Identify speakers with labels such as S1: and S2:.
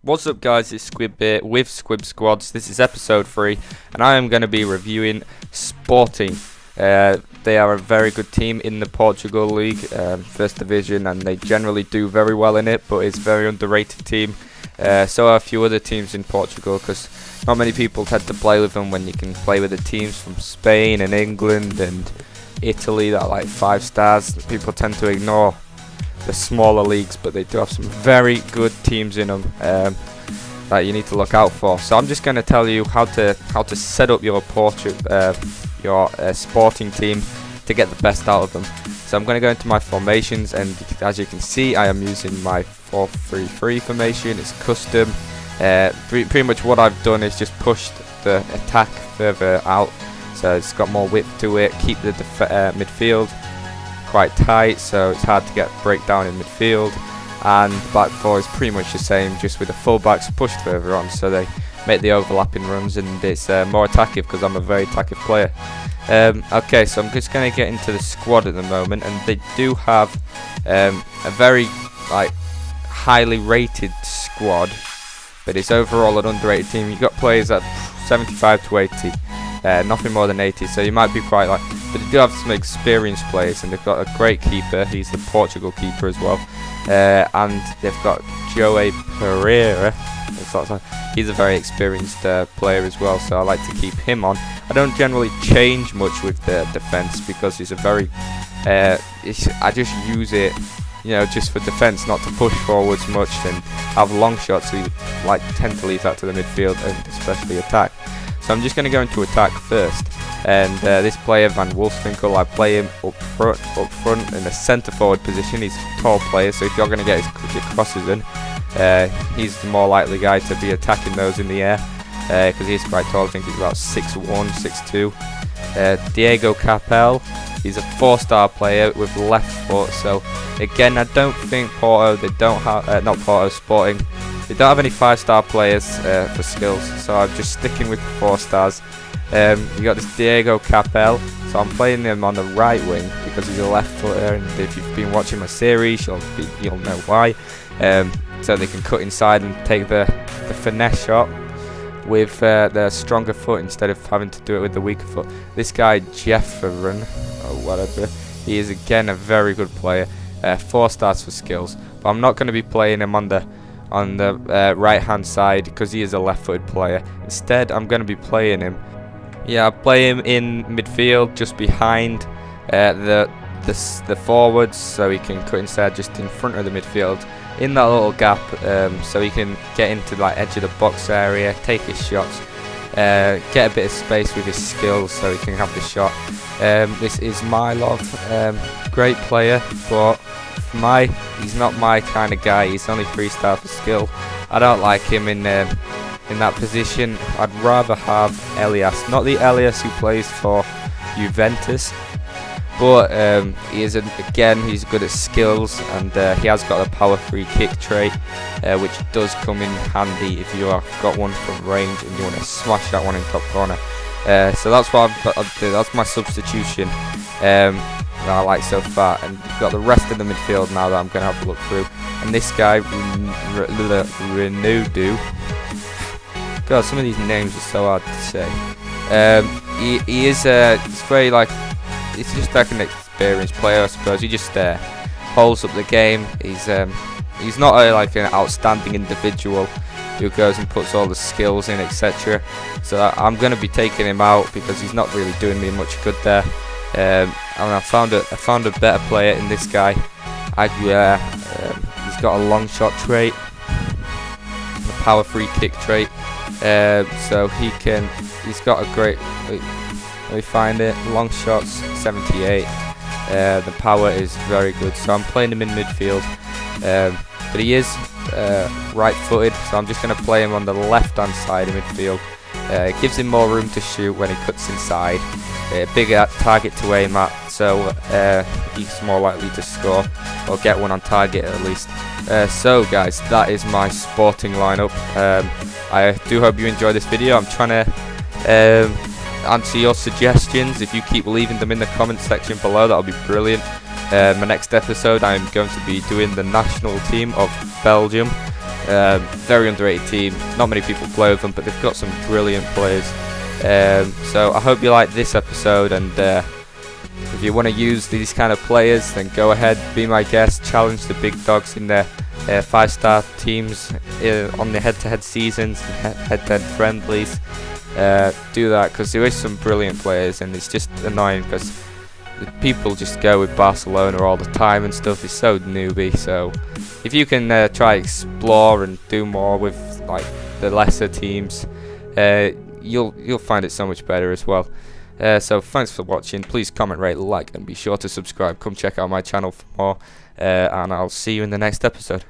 S1: What's up guys, it's Squib here with Squib Squads. This is episode 3 and I am going to be reviewing Sporting. They are a very good team in the Portugal League, first division, and they generally do very well in it, but it's a very underrated team. So are a few other teams in Portugal, because not many people tend to play with them when you can play with the teams from Spain and England and Italy that are like 5 stars. People tend to ignore the smaller leagues, but they do have some very good teams in them that you need to look out for. So I'm just going to tell you how to set up your Sporting team to get the best out of them. So I'm going to go into my formations, and as you can see, I am using my 4-3-3 formation. It's custom. Pretty much what I've done is just pushed the attack further out, so it's got more width to it. Keep the midfield quite tight, so it's hard to get breakdown in midfield, and back four is pretty much the same, just with the fullbacks pushed further on, so they make the overlapping runs, and it's more attackive because I'm a very attackive player. Okay, so I'm just going to get into the squad at the moment, and they do have a very highly rated squad, but it's overall an underrated team. You've got players at 75 to 80. Nothing more than 80, so you might be quite but they do have some experienced players, and they've got a great keeper. He's the Portugal keeper as well, and they've got Joe Pereira. He's a very experienced player as well, so I like to keep him on. I don't generally change much with the defense because he's a very I just use it, just for defense, not to push forwards much and have long shots, so you tend to leave that to the midfield and especially attack. So I'm just going to go into attack first, and this player Van Wolfswinkel, I play him up front in a centre forward position. He's a tall player, so if you're going to get his crosses in, he's the more likely guy to be attacking those in the air, because he's quite tall. I think he's about 6'1", 6'2". Diego Capel, he's a 4-star player with left foot. So again, I don't think Sporting, they don't have any 5-star players for skills, so I'm just sticking with the 4 stars. You got this Diego Capel, so I'm playing him on the right wing because he's a left footer, and if you've been watching my series, you'll know why. So they can cut inside and take the finesse shot with their stronger foot instead of having to do it with the weaker foot. This guy Jefferson, or whatever, he is again a very good player. 4 stars for skills, but I'm not going to be playing him on the right hand side because he is a left-footed player. Instead, I'm going to be playing him. I play him in midfield, just behind the forwards, so he can cut inside just in front of the midfield, in that little gap, so he can get into edge of the box area, take his shots, get a bit of space with his skills, so he can have the shot. This is Milov, great player, but he's not my kind of guy. He's only 3-star for skill. I don't like him in that position. I'd rather have Elias, not the Elias who plays for Juventus, but he's good at skills, and he has got a power free kick trait, which does come in handy if you have got one from range and you want to smash that one in top corner. So that's what I'll do. That's my substitution that I like so far, and you've got the rest of the midfield now that I'm going to have a look through. And this guy Renudu, God, some of these names are so hard to say. He is it's very it's just like an experienced player, I suppose. He just holds up the game. He's not an outstanding individual who goes and puts all the skills in, etc. So I'm going to be taking him out because he's not really doing me much good there. And I found a better player in this guy. He's got a long shot trait, a power free kick trait. So he's got a great. Let me find it. Long shots 78. The power is very good. So I'm playing him in midfield. But he is right-footed, so I'm just going to play him on the left-hand side of midfield. It gives him more room to shoot when he cuts inside. Bigger target to aim at, so he's more likely to score or get one on target at least. So guys, that is my Sporting lineup. I do hope you enjoy this video. I'm trying to answer your suggestions. If you keep leaving them in the comment section below, that'll be brilliant. My next episode, I'm going to be doing the national team of Belgium. Very underrated team. Not many people play with them, but they've got some brilliant players. So I hope you like this episode, and if you want to use these kind of players, then go ahead, be my guest, challenge the big dogs in their 5-star teams on the head-to-head seasons, head-to-head friendlies. Do that, because there is some brilliant players, and it's just annoying because people just go with Barcelona all the time and stuff. It's so newbie. So if you can try explore and do more with like the lesser teams, you'll find it so much better as well. So thanks for watching. Please comment, rate, like, and be sure to subscribe. Come check out my channel for more, and I'll see you in the next episode.